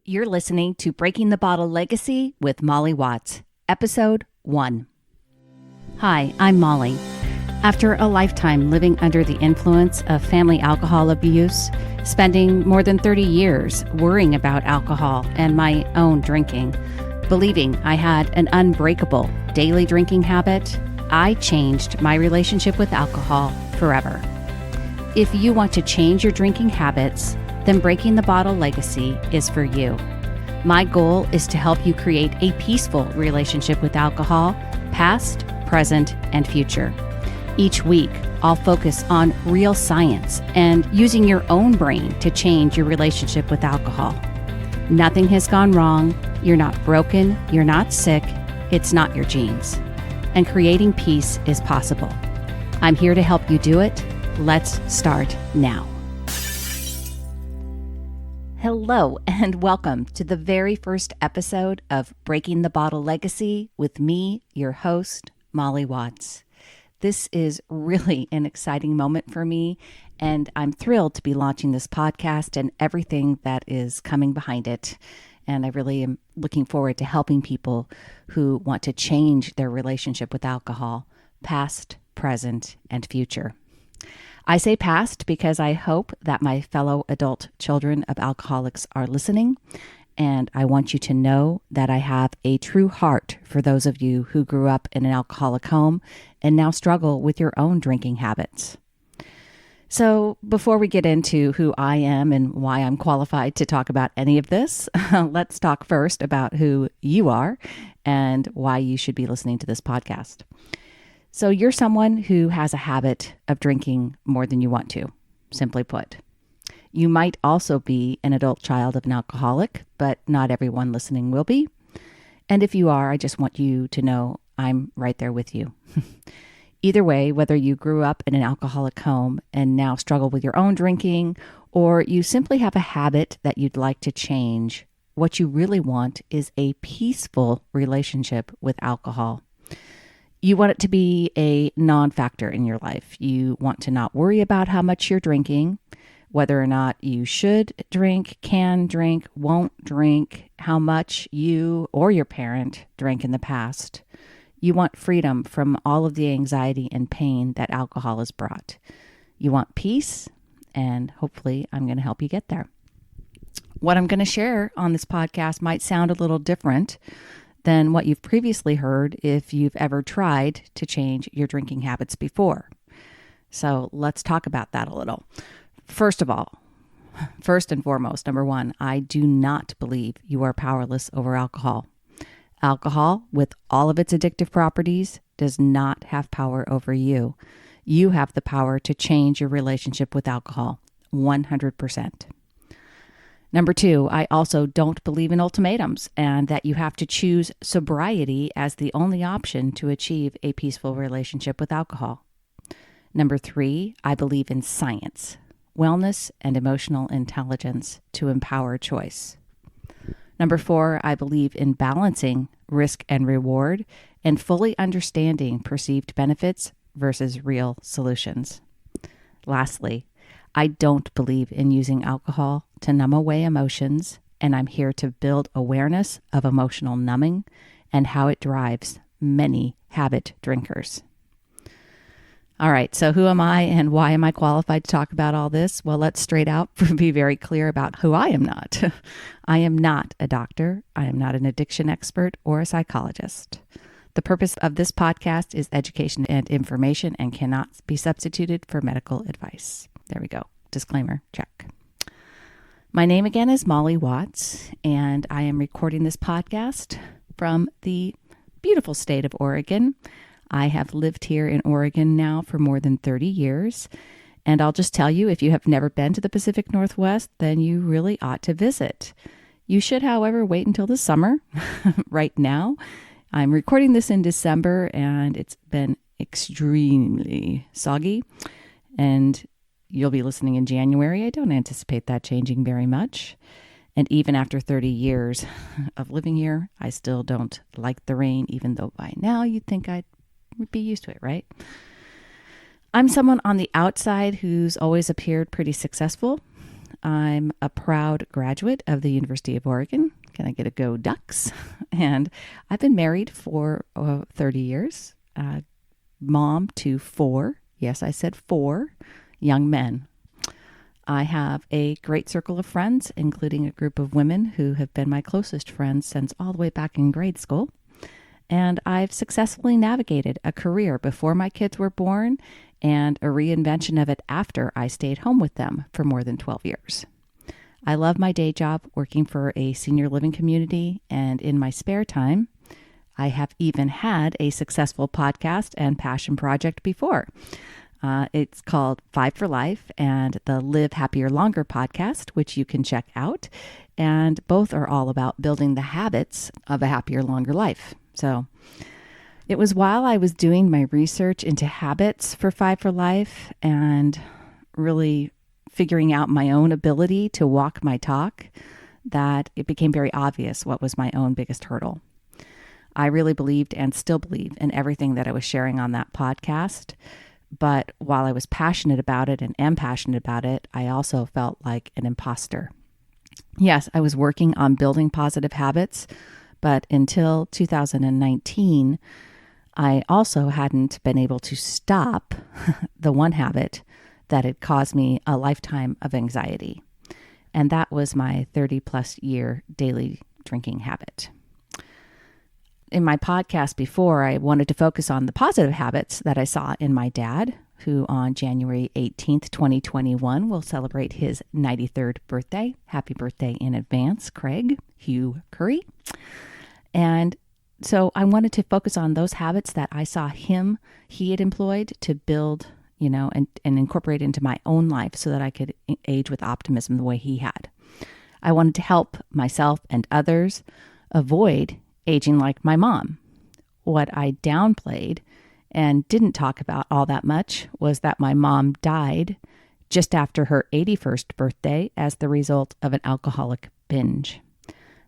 You're listening to Breaking the Bottle Legacy with Molly Watts, Episode 1. Hi, I'm Molly. After a lifetime living under the influence of family alcohol abuse, spending more than 30 years worrying about alcohol and my own drinking, believing I had an unbreakable daily drinking habit, I changed my relationship with alcohol forever. If you want to change your drinking habits, then Breaking the Bottle Legacy is for you. My goal is to help you create a peaceful relationship with alcohol, past, present, and future. Each week, I'll focus on real science and using your own brain to change your relationship with alcohol. Nothing has gone wrong. You're not broken. You're not sick. It's not your genes. And creating peace is possible. I'm here to help you do it. Let's start now. Hello, and welcome to the very first episode of Breaking the Bottle Legacy with me, your host, Molly Watts. This is really an exciting moment for me, and I'm thrilled to be launching this podcast and everything that is coming behind it. And I really am looking forward to helping people who want to change their relationship with alcohol, past, present, and future. I say past because I hope that my fellow adult children of alcoholics are listening, and I want you to know that I have a true heart for those of you who grew up in an alcoholic home and now struggle with your own drinking habits. So before we get into who I am and why I'm qualified to talk about any of this, let's talk first about who you are and why you should be listening to this podcast. So you're someone who has a habit of drinking more than you want to, simply put. You might also be an adult child of an alcoholic, but not everyone listening will be. And if you are, I just want you to know I'm right there with you. Either way, whether you grew up in an alcoholic home and now struggle with your own drinking, or you simply have a habit that you'd like to change, what you really want is a peaceful relationship with alcohol. You want it to be a non-factor in your life. You want to not worry about how much you're drinking, whether or not you should drink, can drink, won't drink, how much you or your parent drank in the past. You want freedom from all of the anxiety and pain that alcohol has brought. You want peace, and hopefully I'm going to help you get there. What I'm going to share on this podcast might sound a little different than what you've previously heard if you've ever tried to change your drinking habits before. So let's talk about that a little. First and foremost, number one, I do not believe you are powerless over alcohol. Alcohol, with all of its addictive properties, does not have power over you. You have the power to change your relationship with alcohol, 100%. Number two, I also don't believe in ultimatums and that you have to choose sobriety as the only option to achieve a peaceful relationship with alcohol. Number three, I believe in science, wellness, and emotional intelligence to empower choice. Number four, I believe in balancing risk and reward and fully understanding perceived benefits versus real solutions. Lastly, I don't believe in using alcohol to numb away emotions, and I'm here to build awareness of emotional numbing and how it drives many habit drinkers. All right, so who am I and why am I qualified to talk about all this? Well, let's straight out be very clear about who I am not. I am not a doctor. I am not an addiction expert or a psychologist. The purpose of this podcast is education and information and cannot be substituted for medical advice. There we go. Disclaimer, check. My name again is Molly Watts, and I am recording this podcast from the beautiful state of Oregon. I have lived here in Oregon now for more than 30 years, and I'll just tell you, if you have never been to the Pacific Northwest, then you really ought to visit. You should, however, wait until the summer. Right now, I'm recording this in December, and it's been extremely soggy, and you'll be listening in January. I don't anticipate that changing very much. And even after 30 years of living here, I still don't like the rain, even though by now you'd think I'd be used to it, right? I'm someone on the outside who's always appeared pretty successful. I'm a proud graduate of the University of Oregon. Can I get a go Ducks? And I've been married for 30 years, mom to 4, yes, I said 4 young men. I have a great circle of friends, including a group of women who have been my closest friends since all the way back in grade school. And I've successfully navigated a career before my kids were born and a reinvention of it after I stayed home with them for more than 12 years. I love my day job working for a senior living community, and in my spare time, I have even had a successful podcast and passion project before. It's called 5 for Life and the Live Happier Longer podcast, which you can check out. And both are all about building the habits of a happier, longer life. So it was while I was doing my research into habits for 5 for Life and really figuring out my own ability to walk my talk that it became very obvious what was my own biggest hurdle. I really believed and still believe in everything that I was sharing on that podcast. But while I was passionate about it and am passionate about it, I also felt like an imposter. Yes, I was working on building positive habits, but until 2019, I also hadn't been able to stop the one habit that had caused me a lifetime of anxiety. And that was my 30 plus year daily drinking habit. In my podcast before, I wanted to focus on the positive habits that I saw in my dad, who on January 18th, 2021 will celebrate his 93rd birthday. Happy birthday in advance, Craig Hugh Curry. And so I wanted to focus on those habits that I saw he had employed to build, and incorporate into my own life so that I could age with optimism the way he had. I wanted to help myself and others avoid aging like my mom. What I downplayed and didn't talk about all that much was that my mom died just after her 81st birthday as the result of an alcoholic binge.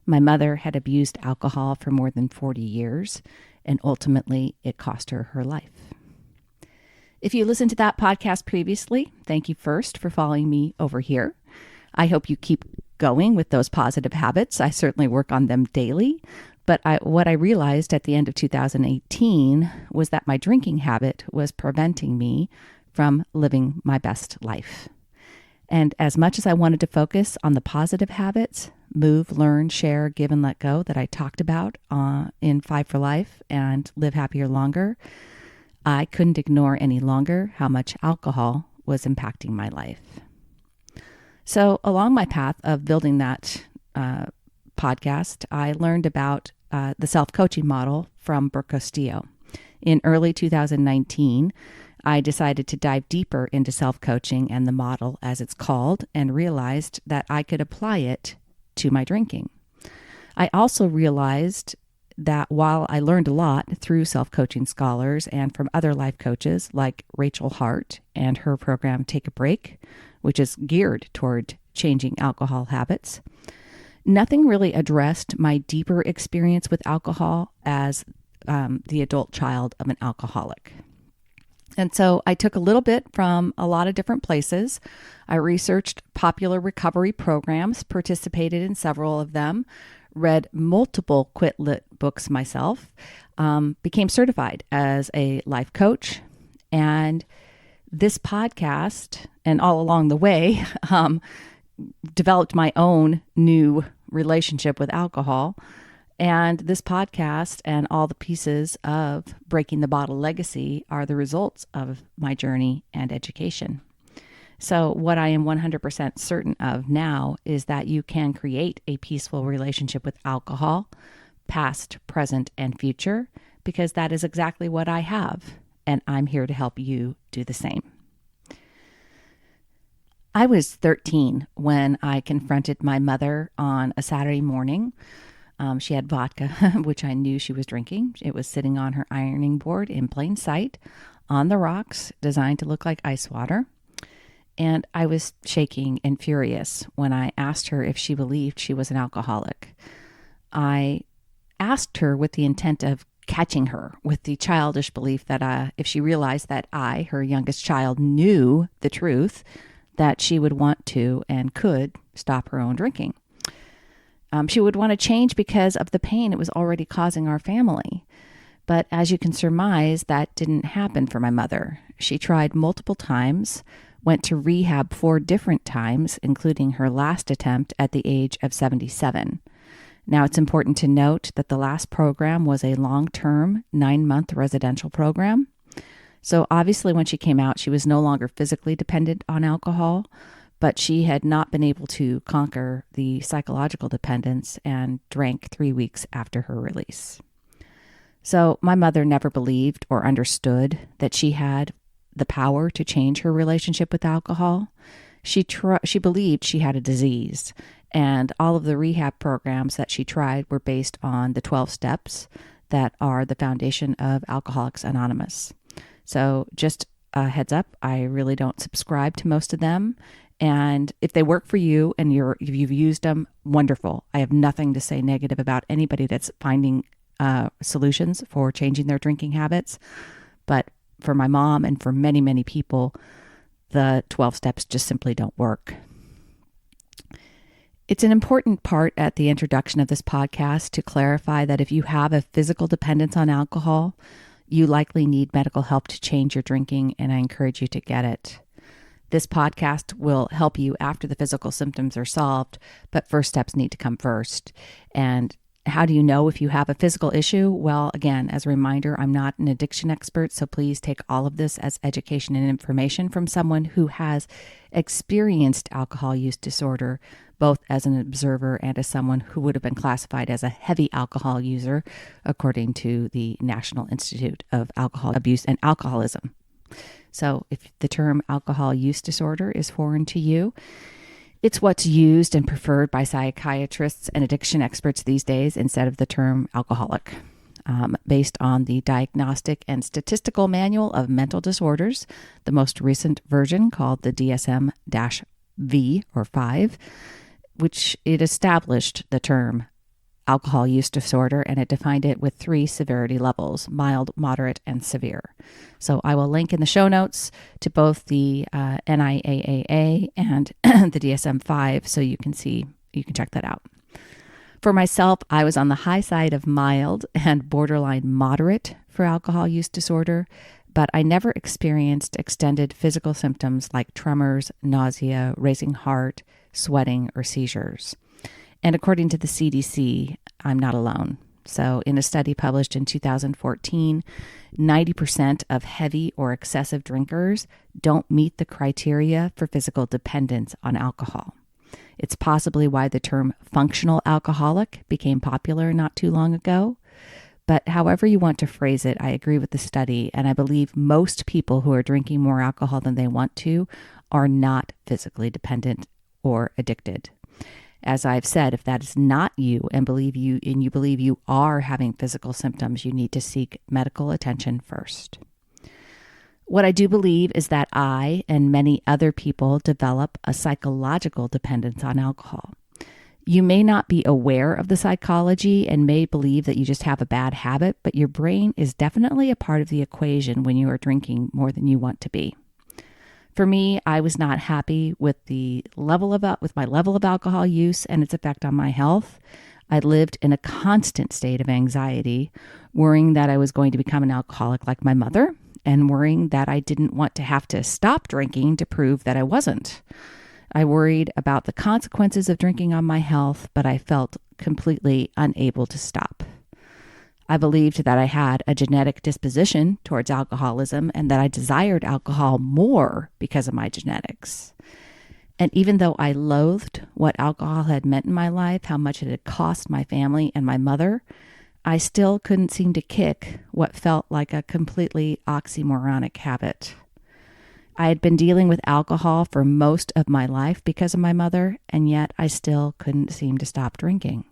My mother had abused alcohol for more than 40 years, and ultimately it cost her her life. If you listened to that podcast previously, thank you first for following me over here. I hope you keep going with those positive habits. I certainly work on them daily. But what I realized at the end of 2018 was that my drinking habit was preventing me from living my best life. And as much as I wanted to focus on the positive habits, move, learn, share, give, and let go that I talked about in 5 for Life and Live Happier Longer, I couldn't ignore any longer how much alcohol was impacting my life. So along my path of building that podcast, I learned about the self-coaching model from Brooke Castillo. In early 2019, I decided to dive deeper into self-coaching and the model, as it's called, and realized that I could apply it to my drinking. I also realized that while I learned a lot through self-coaching scholars and from other life coaches like Rachel Hart and her program Take a Break, which is geared toward changing alcohol habits, nothing really addressed my deeper experience with alcohol as the adult child of an alcoholic. And so I took a little bit from a lot of different places. I researched popular recovery programs, participated in several of them, read multiple Quit Lit books myself, became certified as a life coach. And this podcast, and all along the way, developed my own new relationship with alcohol. And this podcast and all the pieces of Breaking the Bottle Legacy are the results of my journey and education. So what I am 100% certain of now is that you can create a peaceful relationship with alcohol, past, present, and future, because that is exactly what I have. And I'm here to help you do the same. I was 13 when I confronted my mother on a Saturday morning. She had vodka, which I knew she was drinking. It was sitting on her ironing board in plain sight on the rocks, designed to look like ice water. And I was shaking and furious when I asked her if she believed she was an alcoholic. I asked her with the intent of catching her with the childish belief that if she realized that I, her youngest child, knew the truth, that she would want to and could stop her own drinking. She would want to change because of the pain it was already causing our family. But as you can surmise, that didn't happen for my mother. She tried multiple times, went to rehab 4 different times, including her last attempt at the age of 77. Now, it's important to note that the last program was a long-term, 9-month residential program. So obviously when she came out, she was no longer physically dependent on alcohol, but she had not been able to conquer the psychological dependence and drank 3 weeks after her release. So my mother never believed or understood that she had the power to change her relationship with alcohol. She believed she had a disease, and all of the rehab programs that she tried were based on the 12 steps that are the foundation of Alcoholics Anonymous. So just a heads up, I really don't subscribe to most of them. And if they work for you and you've used them, wonderful. I have nothing to say negative about anybody that's finding solutions for changing their drinking habits. But for my mom and for many, many people, the 12 steps just simply don't work. It's an important part at the introduction of this podcast to clarify that if you have a physical dependence on alcohol, you likely need medical help to change your drinking, and I encourage you to get it. This podcast will help you after the physical symptoms are solved, but first steps need to come first. And how do you know if you have a physical issue? Well, again, as a reminder, I'm not an addiction expert, so please take all of this as education and information from someone who has experienced alcohol use disorder, both as an observer and as someone who would have been classified as a heavy alcohol user, according to the National Institute of Alcohol Abuse and Alcoholism. So if the term alcohol use disorder is foreign to you, it's what's used and preferred by psychiatrists and addiction experts these days instead of the term alcoholic. Based on the Diagnostic and Statistical Manual of Mental Disorders, the most recent version called the DSM-V or 5, which it established the term alcohol use disorder, and it defined it with 3 severity levels: mild, moderate, and severe. So I will link in the show notes to both the NIAAA and the DSM-5 so you can check that out. For myself, I was on the high side of mild and borderline moderate for alcohol use disorder, but I never experienced extended physical symptoms like tremors, nausea, racing heart, sweating, or seizures. And according to the CDC, I'm not alone. So in a study published in 2014, 90% of heavy or excessive drinkers don't meet the criteria for physical dependence on alcohol. It's possibly why the term functional alcoholic became popular not too long ago. But however you want to phrase it, I agree with the study, and I believe most people who are drinking more alcohol than they want to are not physically dependent or addicted. As I've said, if that is not you and you believe you are having physical symptoms, you need to seek medical attention first. What I do believe is that I and many other people develop a psychological dependence on alcohol. You may not be aware of the psychology and may believe that you just have a bad habit, but your brain is definitely a part of the equation when you are drinking more than you want to be. For me, I was not happy with my level of alcohol use and its effect on my health. I lived in a constant state of anxiety, worrying that I was going to become an alcoholic like my mother, and worrying that I didn't want to have to stop drinking to prove that I wasn't. I worried about the consequences of drinking on my health, but I felt completely unable to stop. I believed that I had a genetic disposition towards alcoholism and that I desired alcohol more because of my genetics. And even though I loathed what alcohol had meant in my life, how much it had cost my family and my mother, I still couldn't seem to kick what felt like a completely oxymoronic habit. I had been dealing with alcohol for most of my life because of my mother, and yet I still couldn't seem to stop drinking.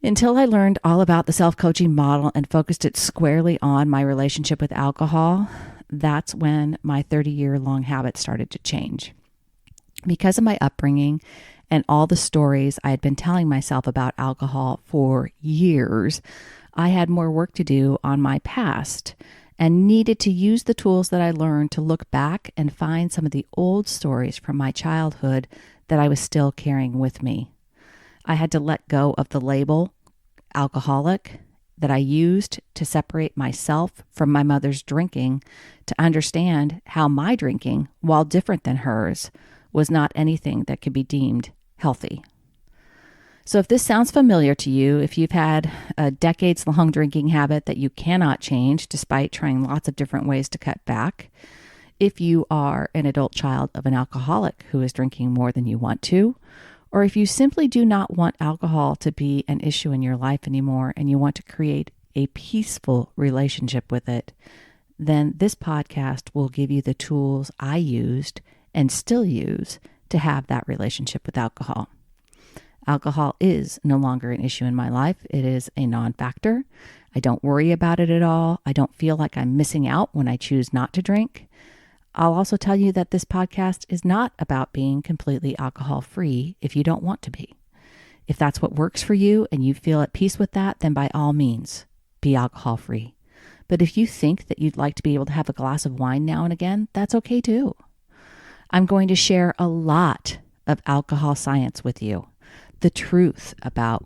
Until I learned all about the self-coaching model and focused it squarely on my relationship with alcohol, that's when my 30-year-long habit started to change. Because of my upbringing and all the stories I had been telling myself about alcohol for years, I had more work to do on my past, and needed to use the tools that I learned to look back and find some of the old stories from my childhood that I was still carrying with me. I had to let go of the label alcoholic that I used to separate myself from my mother's drinking to understand how my drinking, while different than hers, was not anything that could be deemed healthy. So if this sounds familiar to you, if you've had a decades-long drinking habit that you cannot change despite trying lots of different ways to cut back, if you are an adult child of an alcoholic who is drinking more than you want to, or if you simply do not want alcohol to be an issue in your life anymore and you want to create a peaceful relationship with it, then this podcast will give you the tools I used and still use to have that relationship with alcohol. Alcohol is no longer an issue in my life. It is a non-factor. I don't worry about it at all. I don't feel like I'm missing out when I choose not to drink. I'll also tell you that this podcast is not about being completely alcohol-free if you don't want to be. If that's what works for you and you feel at peace with that, then by all means, be alcohol-free. But if you think that you'd like to be able to have a glass of wine now and again, that's okay too. I'm going to share a lot of alcohol science with you, the truth about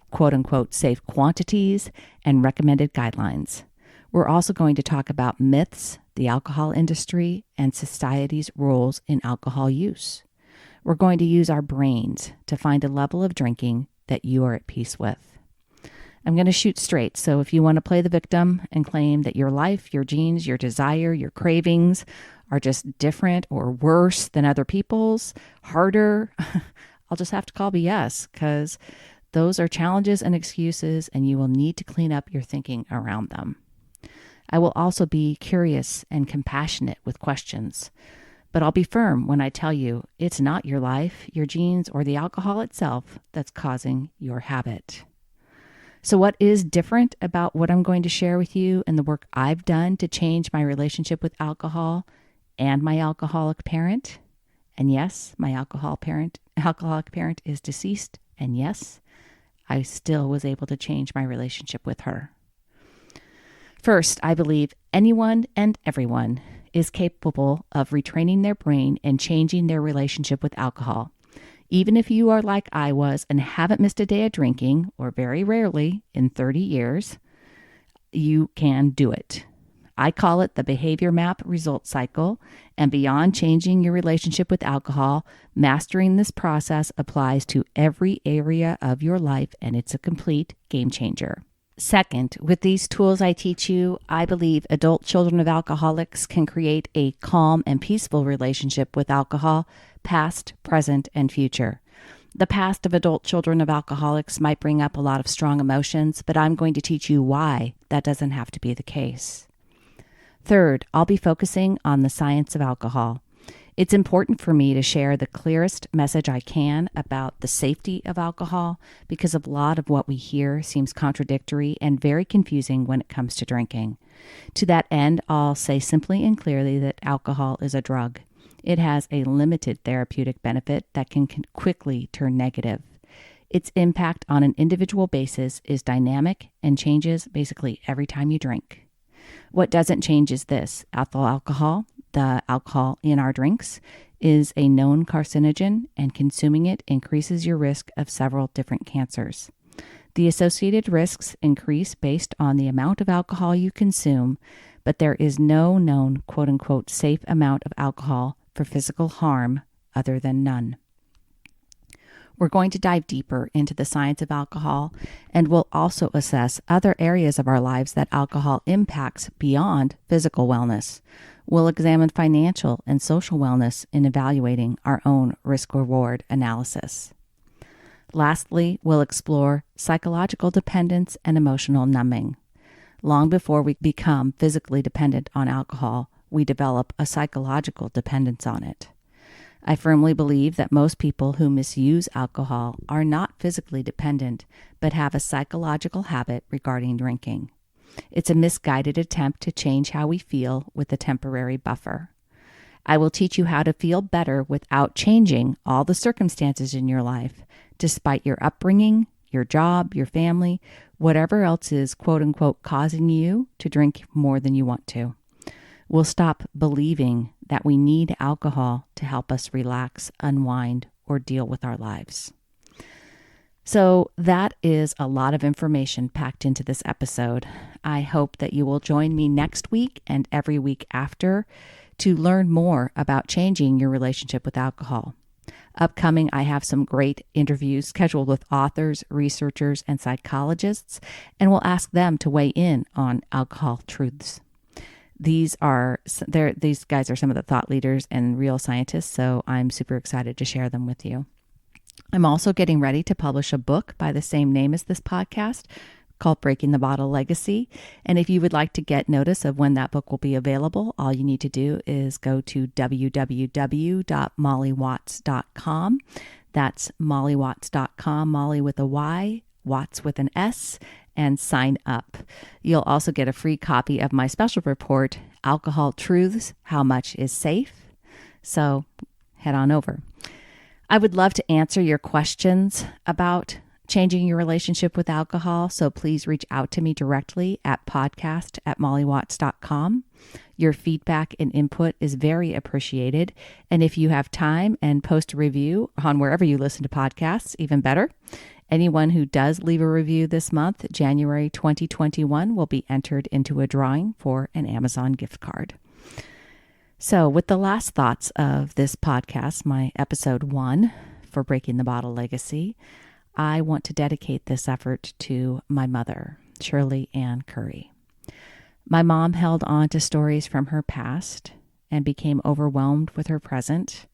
quote-unquote safe quantities and recommended guidelines. We're also going to talk about myths, the alcohol industry, and society's roles in alcohol use. We're going to use our brains to find a level of drinking that you are at peace with. I'm going to shoot straight, so if you want to play the victim and claim that your life, your genes, your desire, your cravings are just different or worse than other people's, harder, I'll just have to call BS, because those are challenges and excuses, and you will need to clean up your thinking around them. I will also be curious and compassionate with questions, but I'll be firm when I tell you it's not your life, your genes, or the alcohol itself that's causing your habit. So what is different about what I'm going to share with you and the work I've done to change my relationship with alcohol and my alcoholic parent? And yes, my alcoholic parent is deceased, and yes, I still was able to change my relationship with her. First, I believe anyone and everyone is capable of retraining their brain and changing their relationship with alcohol. Even if you are like I was and haven't missed a day of drinking, or very rarely in 30 years, you can do it. I call it the behavior map result cycle, and beyond changing your relationship with alcohol, mastering this process applies to every area of your life, and it's a complete game changer. Second, with these tools I teach you, I believe adult children of alcoholics can create a calm and peaceful relationship with alcohol, past, present, and future. The past of adult children of alcoholics might bring up a lot of strong emotions, but I'm going to teach you why that doesn't have to be the case. Third, I'll be focusing on the science of alcohol. It's important for me to share the clearest message I can about the safety of alcohol because a lot of what we hear seems contradictory and very confusing when it comes to drinking. To that end, I'll say simply and clearly that alcohol is a drug. It has a limited therapeutic benefit that can quickly turn negative. Its impact on an individual basis is dynamic and changes basically every time you drink. What doesn't change is this: ethyl alcohol, the alcohol in our drinks, is a known carcinogen, and consuming it increases your risk of several different cancers. The associated risks increase based on the amount of alcohol you consume, but there is no known quote-unquote safe amount of alcohol for physical harm other than none. We're going to dive deeper into the science of alcohol, and we'll also assess other areas of our lives that alcohol impacts beyond physical wellness. We'll examine financial and social wellness in evaluating our own risk-reward analysis. Lastly, we'll explore psychological dependence and emotional numbing. Long before we become physically dependent on alcohol, we develop a psychological dependence on it. I firmly believe that most people who misuse alcohol are not physically dependent, but have a psychological habit regarding drinking. It's a misguided attempt to change how we feel with a temporary buffer. I will teach you how to feel better without changing all the circumstances in your life, despite your upbringing, your job, your family, whatever else is quote unquote causing you to drink more than you want to. We'll stop believing that we need alcohol to help us relax, unwind, or deal with our lives. So that is a lot of information packed into this episode. I hope that you will join me next week and every week after to learn more about changing your relationship with alcohol. Upcoming, I have some great interviews scheduled with authors, researchers, and psychologists, and we'll ask them to weigh in on alcohol truths. These guys are some of the thought leaders and real scientists, so I'm super excited to share them with you. I'm also getting ready to publish a book by the same name as this podcast called Breaking the Bottle Legacy. And if you would like to get notice of when that book will be available, all you need to do is go to www.mollywatts.com. That's mollywatts.com, Molly with a Y, Watts with an S, and sign up. You'll also get a free copy of my special report, Alcohol Truths, How Much is Safe. So head on over. I would love to answer your questions about changing your relationship with alcohol, so please reach out to me directly at podcast@mollywatts.com. Your feedback and input is very appreciated, and if you have time and post a review on wherever you listen to podcasts, even better. Anyone who does leave a review this month, January 2021, will be entered into a drawing for an Amazon gift card. So with the last thoughts of this podcast, my episode 1 for Breaking the Bottle Legacy, I want to dedicate this effort to my mother, Shirley Ann Curry. My mom held on to stories from her past and became overwhelmed with her present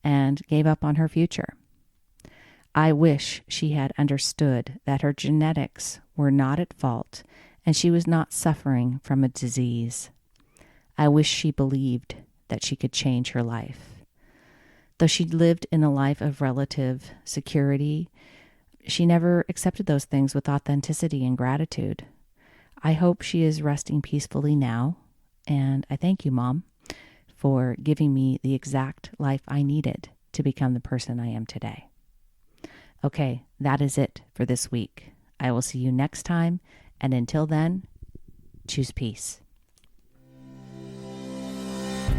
and gave up on her future. I wish she had understood that her genetics were not at fault and she was not suffering from a disease. I wish she believed that she could change her life. Though she lived in a life of relative security, she never accepted those things with authenticity and gratitude. I hope she is resting peacefully now, and I thank you, Mom, for giving me the exact life I needed to become the person I am today. Okay, that is it for this week. I will see you next time, and until then, choose peace.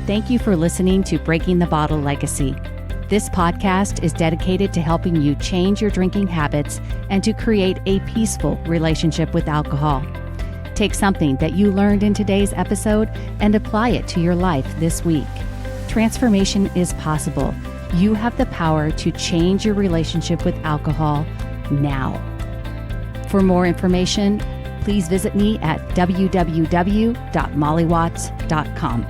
Thank you for listening to Breaking the Bottle Legacy. This podcast is dedicated to helping you change your drinking habits and to create a peaceful relationship with alcohol. Take something that you learned in today's episode and apply it to your life this week. Transformation is possible. You have the power to change your relationship with alcohol now. For more information, please visit me at www.mollywatts.com.